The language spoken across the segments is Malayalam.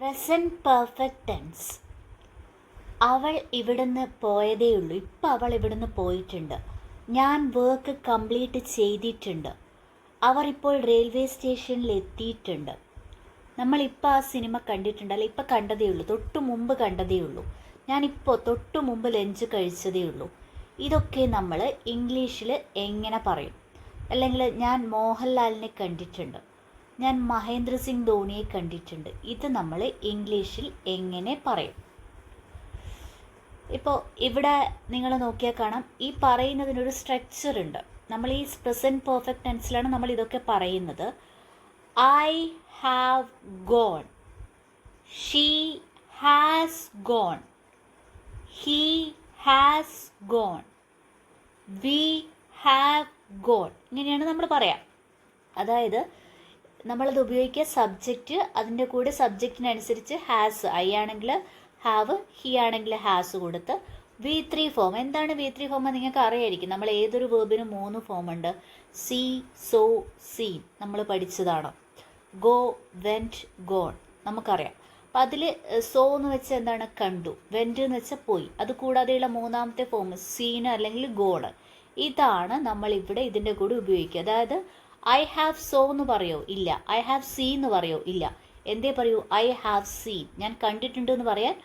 Present perfect tense. അവൾ ഇവിടുന്ന് പോയതേയുള്ളൂ. ഇപ്പം അവൾ ഇവിടുന്ന് പോയിട്ടുണ്ട്. ഞാൻ വർക്ക് കംപ്ലീറ്റ് ചെയ്തിട്ടുണ്ട്. അവർ ഇപ്പോൾ റെയിൽവേ സ്റ്റേഷനിൽ എത്തിയിട്ടുണ്ട്. നമ്മളിപ്പോൾ ആ സിനിമ കണ്ടിട്ടുണ്ട്, അല്ല ഇപ്പം കണ്ടതേ ഉള്ളൂ, തൊട്ടു മുമ്പ് കണ്ടതേ ഉള്ളൂ. ഞാനിപ്പോൾ തൊട്ടു മുമ്പ് ലഞ്ച് കഴിച്ചതേ ഉള്ളൂ. ഇതൊക്കെ നമ്മൾ ഇംഗ്ലീഷിൽ എങ്ങനെ പറയും? അല്ലെങ്കിൽ ഞാൻ മോഹൻലാലിനെ കണ്ടിട്ടുണ്ട്, ഞാൻ മഹേന്ദ്ര സിംഗ് ധോണിയെ കണ്ടിട്ടുണ്ട്. ഇത് നമ്മൾ ഇംഗ്ലീഷിൽ എങ്ങനെ പറയും? ഇപ്പോൾ ഇവിടെ നിങ്ങൾ നോക്കിയാൽ കാണാം, ഈ പറയുന്നതിനൊരു സ്ട്രക്ചർ ഉണ്ട്. നമ്മൾ ഈ പ്രസൻറ്റ് പെർഫെക്റ്റ് ടെൻസിലാണ് നമ്മൾ ഇതൊക്കെ പറയുന്നത്. I have gone, she has gone, he has gone, we have gone. ഇങ്ങനെയാണ് നമ്മൾ പറയാം. അതായത് നമ്മളത് ഉപയോഗിക്കുക സബ്ജക്റ്റ്, അതിൻ്റെ കൂടെ സബ്ജക്റ്റിനനുസരിച്ച് ഹാസ്, ഐ ആണെങ്കിൽ ഹാവ്, ഹി ആണെങ്കിൽ ഹാസ് കൊടുത്ത് V3 ഫോം. എന്താണ് V3 ഫോം നിങ്ങൾക്ക് അറിയായിരിക്കും. നമ്മൾ ഏതൊരു വേർബിനും 3 ഫോം ഉണ്ട്. സീ, സോ, സീൻ നമ്മൾ പഠിച്ചതാണ്. ഗോ, വെൻറ്റ്, ഗോൺ നമുക്കറിയാം. അപ്പം അതിൽ സോ എന്ന് വെച്ചാൽ എന്താണ്? കണ്ടു. വെൻറ്റ് എന്ന് വെച്ചാൽ പോയി. അത് കൂടാതെയുള്ള മൂന്നാമത്തെ ഫോം സീന് അല്ലെങ്കിൽ ഗോണ്. ഇതാണ് നമ്മൾ ഇവിടെ ഇതിൻ്റെ കൂടെ ഉപയോഗിക്കുക. അതായത് ഐ ഹാവ് സോ എന്ന് പറയോ? ഇല്ല. ഐ ഹാവ് സീൻ എന്ന് പറയോ? ഇല്ല. എന്തേ പറയൂ? I have scene. ഞാൻ കണ്ടിട്ടുണ്ട് എന്ന് പറയാൻ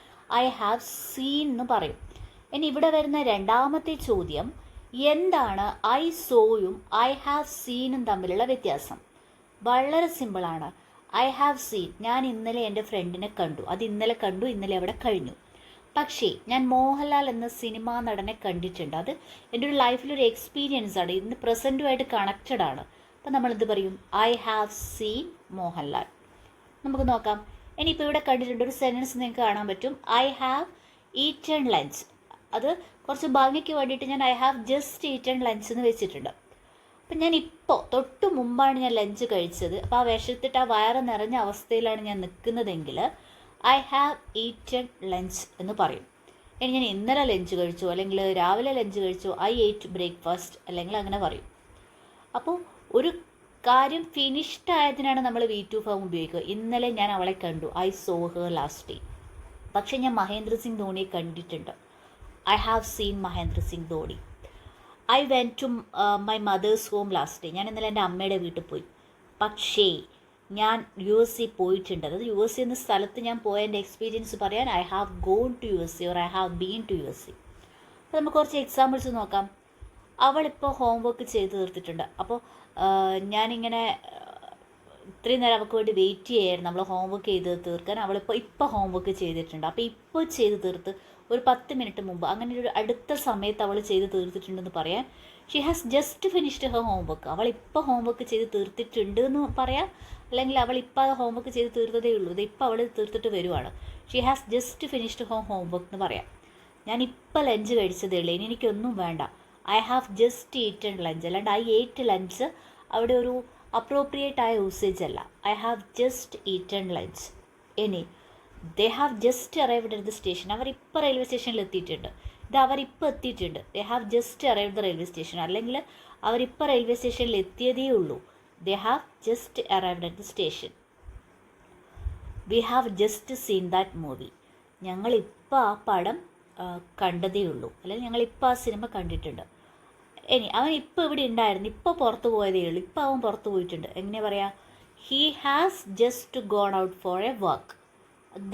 ഐ ഹാവ് സീൻ എന്ന് പറയും. ഇനി ഇവിടെ വരുന്ന രണ്ടാമത്തെ ചോദ്യം, എന്താണ് ഐ സോയും ഐ ഹാവ് സീനും തമ്മിലുള്ള വ്യത്യാസം? വളരെ സിമ്പിളാണ്. ഐ ഹാവ് സീൻ, ഞാൻ ഇന്നലെ എൻ്റെ ഫ്രണ്ടിനെ കണ്ടു. അത് ഇന്നലെ കണ്ടു, ഇന്നലെ അവിടെ കഴിഞ്ഞു. പക്ഷേ ഞാൻ മോഹൻലാൽ എന്ന സിനിമാ നടനെ കണ്ടിട്ടുണ്ട്. അത് എൻ്റെ ഒരു ലൈഫിലൊരു എക്സ്പീരിയൻസ് ആണ്. ഇന്ന് പ്രസൻറ്റുമായിട്ട് കണക്റ്റഡ് ആണ്. അപ്പം നമ്മളെന്ത് പറയും? I have scene Mohanlal. നമുക്ക് നോക്കാം. ഇനിയിപ്പോൾ ഇവിടെ കണ്ടിട്ടുണ്ട് ഒരു സെൻറ്റൻസ് നിങ്ങൾക്ക് കാണാൻ പറ്റും. I have eaten lunch. അത് കുറച്ച് ഭംഗിക്ക് വേണ്ടിയിട്ട് ഞാൻ I have just eaten lunch എന്ന് വെച്ചിട്ടുണ്ട്. അപ്പം ഞാൻ ഇപ്പോൾ തൊട്ട് മുമ്പാണ് ഞാൻ ലഞ്ച് കഴിച്ചത്. അപ്പോൾ ആ വിശത്തിട്ട് ആ വയറ് നിറഞ്ഞ അവസ്ഥയിലാണ് ഞാൻ നിൽക്കുന്നതെങ്കിൽ ഐ ഹാവ് ഈറ്റൺ ലഞ്ച് എന്ന് പറയും. ഇനി ഞാൻ ഇന്നലെ ലഞ്ച് കഴിച്ചു, അല്ലെങ്കിൽ രാവിലെ ലഞ്ച് കഴിച്ചു, ഐ ഏറ്റ് ബ്രേക്ക്ഫാസ്റ്റ്, അല്ലെങ്കിൽ അങ്ങനെ പറയും. അപ്പോൾ ഒരു കാര്യം ഫിനിഷ്ഡ് ആയതിനാണ് നമ്മൾ V2 ഫോം ഉപയോഗിക്കുക. ഇന്നലെ ഞാൻ അവളെ കണ്ടു, I saw her last day. പക്ഷേ ഞാൻ മഹേന്ദ്ര സിംഗ് ധോണിയെ കണ്ടിട്ടുണ്ട്, I have seen Mahendra Singh Dhoni. I went to my mother's home last day. ഞാൻ ഇന്നലെ എൻ്റെ അമ്മയുടെ വീട്ടിൽ പോയി. പക്ഷേ ഞാൻ USA പോയിട്ടുണ്ട്. അതായത് USA എന്ന സ്ഥലത്ത് ഞാൻ പോയ എൻ്റെ എക്സ്പീരിയൻസ് പറയാൻ I have gone to USA or I have been to USA. അപ്പോൾ നമുക്ക് കുറച്ച് എക്സാമ്പിൾസ് നോക്കാം. അവളിപ്പോൾ ഹോംവർക്ക് ചെയ്ത് തീർത്തിട്ടുണ്ട്. അപ്പോൾ ഞാനിങ്ങനെ ഇത്രയും നേരം അവൾക്ക് വേണ്ടി വെയിറ്റ് ചെയ്യായിരുന്നു, നമ്മൾ ഹോംവർക്ക് ചെയ്ത് തീർക്കാൻ. അവളിപ്പോൾ ഹോംവർക്ക് ചെയ്തിട്ടുണ്ട്. അപ്പോൾ ഇപ്പോൾ ചെയ്ത് തീർത്ത് ഒരു 10 മിനിറ്റ് മുമ്പ്, അങ്ങനെ ഒരു അടുത്ത സമയത്ത് അവൾ ചെയ്ത് തീർത്തിട്ടുണ്ടെന്ന് പറയാൻ she has just finished her homework. അവൾ ഇപ്പോൾ ഹോംവർക്ക് ചെയ്ത് തീർത്തിട്ടുണ്ട് എന്ന് പറയാം. അല്ലെങ്കിൽ അവൾ ഇപ്പോൾ ഹോംവർക്ക് ചെയ്ത് തീർത്തതേ ഉള്ളൂ, ഇത് ഇപ്പോൾ അവൾ തീർത്തിട്ട് വരുവാണ്. She has just finished her homework എന്ന് പറയാം. ഞാൻ ഇപ്പോൾ ലഞ്ച് കഴിച്ചതേ ഉള്ളൂ, ഇനി എനിക്കൊന്നും വേണ്ട. I have just eaten lunch. അല്ലാണ്ട് ഐ ഏറ്റ് ലഞ്ച് അവിടെ ഒരു അപ്രോപ്രിയേറ്റ് ആയ യൂസേജ് അല്ല. I have just eaten lunch. ഇനി they have just arrived at the station. അവരിപ്പോൾ റെയിൽവേ സ്റ്റേഷനിൽ എത്തിയിട്ടുണ്ട്. ഇത് അവരിപ്പോൾ എത്തിയിട്ടുണ്ട്. They have just arrived the railway station. അല്ലെങ്കിൽ അവരിപ്പോൾ റെയിൽവേ സ്റ്റേഷനിൽ എത്തിയതേ ഉള്ളൂ. They have just arrived at the station. We have just seen that movie. ഞങ്ങളിപ്പോൾ ആ പടം കണ്ടതേ ഉള്ളൂ, അല്ലെങ്കിൽ ഞങ്ങളിപ്പോൾ ആ സിനിമ കണ്ടിട്ടുണ്ട്. ഇനി അവൻ ഇപ്പോൾ ഇവിടെ ഉണ്ടായിരുന്നു, ഇപ്പോൾ പുറത്ത് പോയതേ ഉള്ളൂ, ഇപ്പോൾ അവൻ പുറത്ത് പോയിട്ടുണ്ട്. എങ്ങനെ പറയാം? He has just gone out for a work.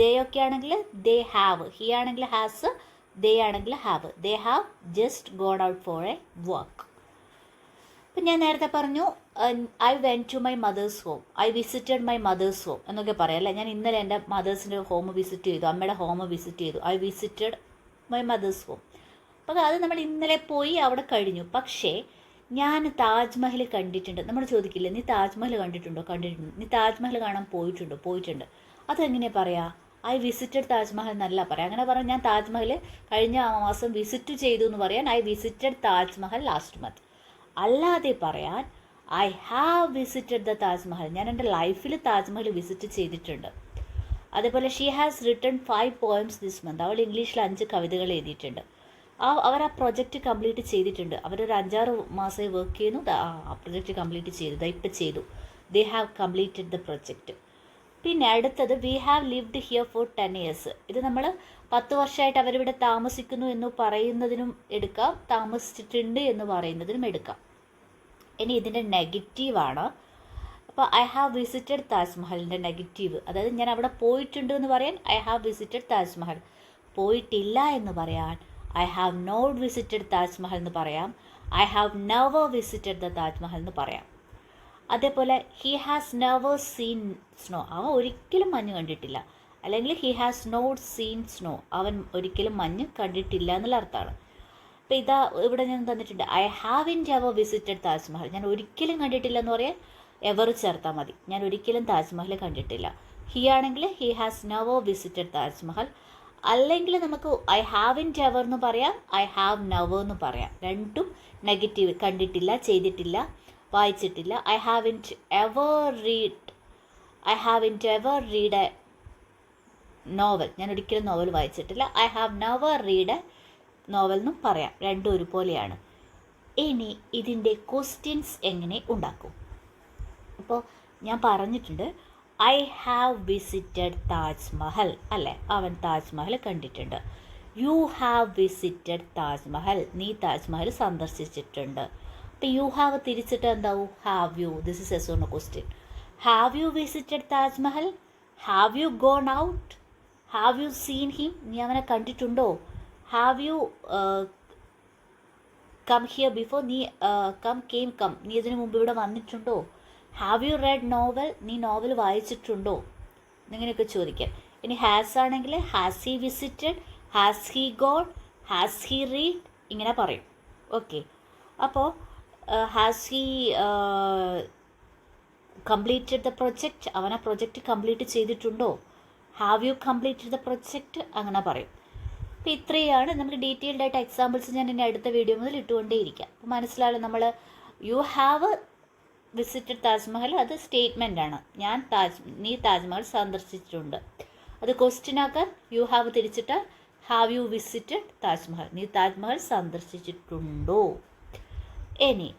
They ഒക്കെ ആണെങ്കിൽ ദേ ഹാവ്, ഹീ ആണെങ്കിൽ ഹാസ്, ദേ ആണെങ്കിൽ have. They have just gone out for a work. ഇപ്പം ഞാൻ നേരത്തെ പറഞ്ഞു I went to my mother's home, I visited my mother's home എന്നൊക്കെ പറയാം അല്ലേ. ഞാൻ ഇന്നലെ എൻ്റെ മദേഴ്സിൻ്റെ ഹോം വിസിറ്റ് ചെയ്തു, അമ്മയുടെ ഹോം വിസിറ്റ് ചെയ്തു. I visited my mother's home. അപ്പോൾ അത് നമ്മൾ ഇന്നലെ പോയി അവിടെ കഴിഞ്ഞു. പക്ഷേ ഞാൻ താജ്മഹൽ കണ്ടിട്ടുണ്ട്. നമ്മൾ ചോദിക്കില്ലേ, നീ താജ്മഹൽ കണ്ടിട്ടുണ്ടോ? കണ്ടിട്ടുണ്ട്. നീ താജ്മഹൽ കാണാൻ പോയിട്ടുണ്ടോ? പോയിട്ടുണ്ട്. അതെങ്ങനെയാണ് പറയുക? ഐ വിസിറ്റഡ് താജ്മഹൽ എന്നല്ല പറയാം. അങ്ങനെ പറഞ്ഞാൽ ഞാൻ താജ്മഹൽ കഴിഞ്ഞ മാസം വിസിറ്റ് ചെയ്തു എന്ന് പറയാൻ I visited Taj Mahal last month. അല്ലാതെ പറയാൻ I have visited the Taj Mahal. ഞാൻ എൻ്റെ ലൈഫിൽ താജ്മഹൽ വിസിറ്റ് ചെയ്തിട്ടുണ്ട്. അതേപോലെ she has written 5 poems this month. അവൾ ഇംഗ്ലീഷിൽ 5 കവിതകൾ എഴുതിയിട്ടുണ്ട്. അവർ ആ പ്രൊജക്റ്റ് കംപ്ലീറ്റ് ചെയ്തിട്ടുണ്ട്. അവരൊരു 5-6 മാസമായി വർക്ക് ചെയ്യുന്നു. ആ പ്രൊജക്റ്റ് കംപ്ലീറ്റ് ചെയ്തു. ഇപ്പം ചെയ്തു. They have completed the project. പിന്നെ അടുത്തത് we have lived here for 10 years. ഇത് നമ്മൾ 10 വർഷമായിട്ട് അവരിവിടെ താമസിക്കുന്നു എന്ന് പറയുന്നതിനും എടുക്കാം, താമസിച്ചിട്ടുണ്ട് എന്ന് പറയുന്നതിനും എടുക്കാം. ഇനി ഇതിൻ്റെ നെഗറ്റീവാണ്. അപ്പോൾ ഐ ഹാവ് വിസിറ്റഡ് താജ്മഹലിൻ്റെ നെഗറ്റീവ്, അതായത് ഞാൻ അവിടെ പോയിട്ടുണ്ട് എന്ന് പറയാൻ ഐ ഹാവ് വിസിറ്റഡ് താജ്മഹൽ, പോയിട്ടില്ല എന്ന് പറയാൻ I have not visited Taj Mahal എന്ന് പറയാം, I have never visited the Taj Mahal എന്ന് പറയാം. അതേപോലെ he has never seen snow, അവൻ ഒരിക്കലും മഞ്ഞ് കണ്ടിട്ടില്ല. അല്ലെങ്കിൽ he has not seen snow, അവൻ ഒരിക്കലും മഞ്ഞ് കണ്ടിട്ടില്ല എന്നുള്ള അർത്ഥമാണ്. അപ്പോൾ ഇതാ ഇവിടെ ഞാൻ തന്നിട്ടുണ്ട് I haven't ever visited Taj Mahal, ഞാൻ ഒരിക്കലും കണ്ടിട്ടില്ല എന്ന് പറയാൻ എവർ ചേർത്താൽ മതി. ഞാൻ ഒരിക്കലും താജ്മഹൽ കണ്ടിട്ടില്ല. ഹി ആണെങ്കിൽ he has never visited Taj Mahal. അല്ലെങ്കിൽ നമുക്ക് ഐ ഹാവിൻറ്റ് എവർ എന്ന് പറയാം, ഐ ഹാവ് നെവർ എന്ന് പറയാം. രണ്ടും നെഗറ്റീവ്, കണ്ടിട്ടില്ല, ചെയ്തിട്ടില്ല, വായിച്ചിട്ടില്ല. I haven't ever read A novel, ഞാൻ ഒരിക്കലും നോവൽ വായിച്ചിട്ടില്ല. I have never read A novel എന്നും പറയാം. രണ്ടും ഒരുപോലെയാണ്. ഇനി ഇതിൻ്റെ ക്വസ്റ്റ്യൻസ് എങ്ങനെ ഉണ്ടാക്കും? അപ്പോൾ ഞാൻ പറഞ്ഞിട്ടുണ്ട് ഐ ഹാവ് വിസിറ്റഡ് താജ്മഹൽ അല്ലേ, അവൻ താജ്മഹൽ കണ്ടിട്ടുണ്ട്. യു ഹാവ് വിസിറ്റഡ് താജ്മഹൽ, നീ താജ്മഹൽ സന്ദർശിച്ചിട്ടുണ്ട്. അപ്പോൾ യു ഹാവ് തിരിച്ചിട്ട് എന്താവും? Have you. This is as on question. Have you visited Taj Mahal? Have you gone out? Have you seen him? നീ അവനെ കണ്ടിട്ടുണ്ടോ? Have you come here before? നീ കം നീ ഇതിനു മുമ്പ് ഇവിടെ വന്നിട്ടുണ്ടോ? Have you read novel? നീ നോവൽ വായിച്ചിട്ടുണ്ടോ? എന്നിങ്ങനെയൊക്കെ ചോദിക്കാം. ഇനി ഹാസ് ആണെങ്കിൽ has he visited, has he gone, has he read, ഇങ്ങനെ പറയും. ഓക്കെ. അപ്പോൾ has he completed the project, അവൻ ആ പ്രൊജക്റ്റ് കംപ്ലീറ്റ് ചെയ്തിട്ടുണ്ടോ? Have you completed the project, അങ്ങനെ പറയും. അപ്പോൾ ഇത്രയാണ്. നമുക്ക് ഡീറ്റെയിൽഡ് ആയിട്ട് എക്സാമ്പിൾസ് ഞാൻ എൻ്റെ അടുത്ത വീഡിയോ മുതൽ ഇട്ടുകൊണ്ടേയിരിക്കാം. അപ്പോൾ മനസ്സിലായാലും നമ്മൾ യു ഹാവ് വിസിറ്റഡ് താജ്മഹൽ അത് സ്റ്റേറ്റ്മെൻ്റ് ആണ്. നീ താജ്മഹൽ സന്ദർശിച്ചിട്ടുണ്ട്. അത് ക്വസ്റ്റ്യൻ ആക്കാൻ യു ഹാവ് തിരിച്ചിട്ട് ഹാവ് യു വിസിറ്റഡ് താജ്മഹൽ, നീ താജ്മഹൽ സന്ദർശിച്ചിട്ടുണ്ടോ? ഇനി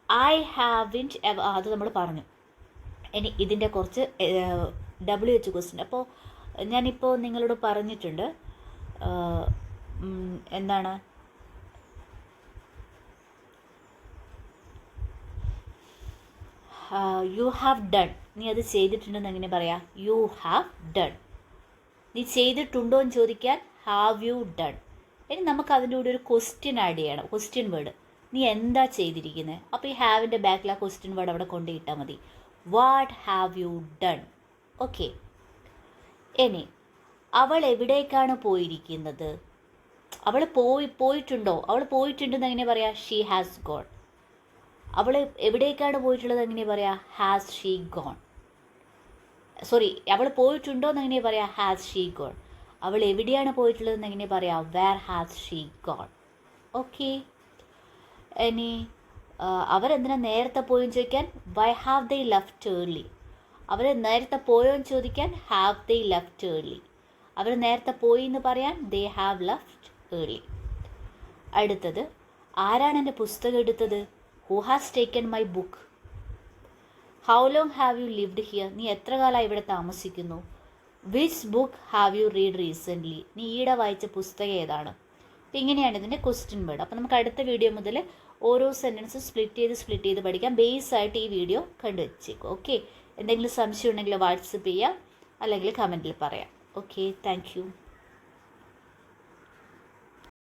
ഐ ഹാവിൻറ്റ് എവർ, അത് നമ്മൾ പറഞ്ഞു. ഇനി ഇതിൻ്റെ കുറച്ച് WH ക്വസ്റ്റ്യൻ. അപ്പോൾ ഞാനിപ്പോൾ നിങ്ങളോട് പറഞ്ഞിട്ടുണ്ട് എന്താണ് യു ഹാവ് ഡൺ, നീ അത് ചെയ്തിട്ടുണ്ടെന്ന് എങ്ങനെ പറയാം? You have done. നീ ചെയ്തിട്ടുണ്ടോ എന്ന് ചോദിക്കാൻ ഹാവ് യു ഡൺ. ഇനി നമുക്ക് അതിൻ്റെ കൂടെ ഒരു ക്വസ്റ്റ്യൻ ആഡ് ചെയ്യണം, ക്വസ്റ്റ്യൻ വേർഡ്. നീ എന്താ ചെയ്തിരിക്കുന്നത്? അപ്പോൾ ഈ ഹാവിൻ്റെ ബാക്കിൽ ആ ക്വസ്റ്റ്യൻ വേർഡ് അവിടെ കൊണ്ടുപോയിട്ടാൽ മതി. What have you done? Okay. ഇനി അവൾ എവിടേക്കാണ് പോയിരിക്കുന്നത്? അവൾ പോയിട്ടുണ്ടോ? അവൾ പോയിട്ടുണ്ടെന്ന് എങ്ങനെ പറയാം? She has gone. അവൾ എവിടേക്കാണ് പോയിട്ടുള്ളത് എങ്ങനെ പറയാം? Has she gone. സോറി, അവൾ പോയിട്ടുണ്ടോ എന്ന് എങ്ങനെ പറയാം? Has she gone. അവൾ എവിടെയാണ് പോയിട്ടുള്ളതെന്ന് എങ്ങനെ പറയാം? Where has she gone. Okay. ഇനി അവരെന്തിനാ നേരത്തെ പോയെന്ന് ചോദിക്കാൻ why have they left early. അവർ നേരത്തെ പോയോ എന്ന് ചോദിക്കാൻ ഹാവ് ദേ ലെഫ്റ്റ് ഏർലി. അവർ നേരത്തെ പോയി എന്ന് പറയാൻ ദേ ഹാവ് ലെഫ്റ്റ് ഏർലി. അടുത്തത് ആരാണ് എൻ്റെ പുസ്തകം എടുത്തത്? Who has taken my book? How long have you lived here? നീ എത്ര കാലമായി ഇവിടെ താമസിക്കുന്നു? Which book have you read recently? നീ ഈയിടെ വായിച്ച പുസ്തകം ഏതാണ്? അപ്പം ഇങ്ങനെയാണ് ഇതിൻ്റെ ക്വസ്റ്റ്യൻ വേർഡ്. അപ്പോൾ നമുക്ക് അടുത്ത വീഡിയോ മുതൽ ഓരോ സെൻറ്റൻസ് സ്പ്ലിറ്റ് ചെയ്ത് പഠിക്കാം. ബേസ് ആയിട്ട് ഈ വീഡിയോ കണ്ടു വെച്ചേക്കും. ഓക്കെ. എന്തെങ്കിലും സംശയം ഉണ്ടെങ്കിൽ വാട്സപ്പ് ചെയ്യാം, അല്ലെങ്കിൽ കമൻറ്റിൽ പറയാം. Okay, thank you.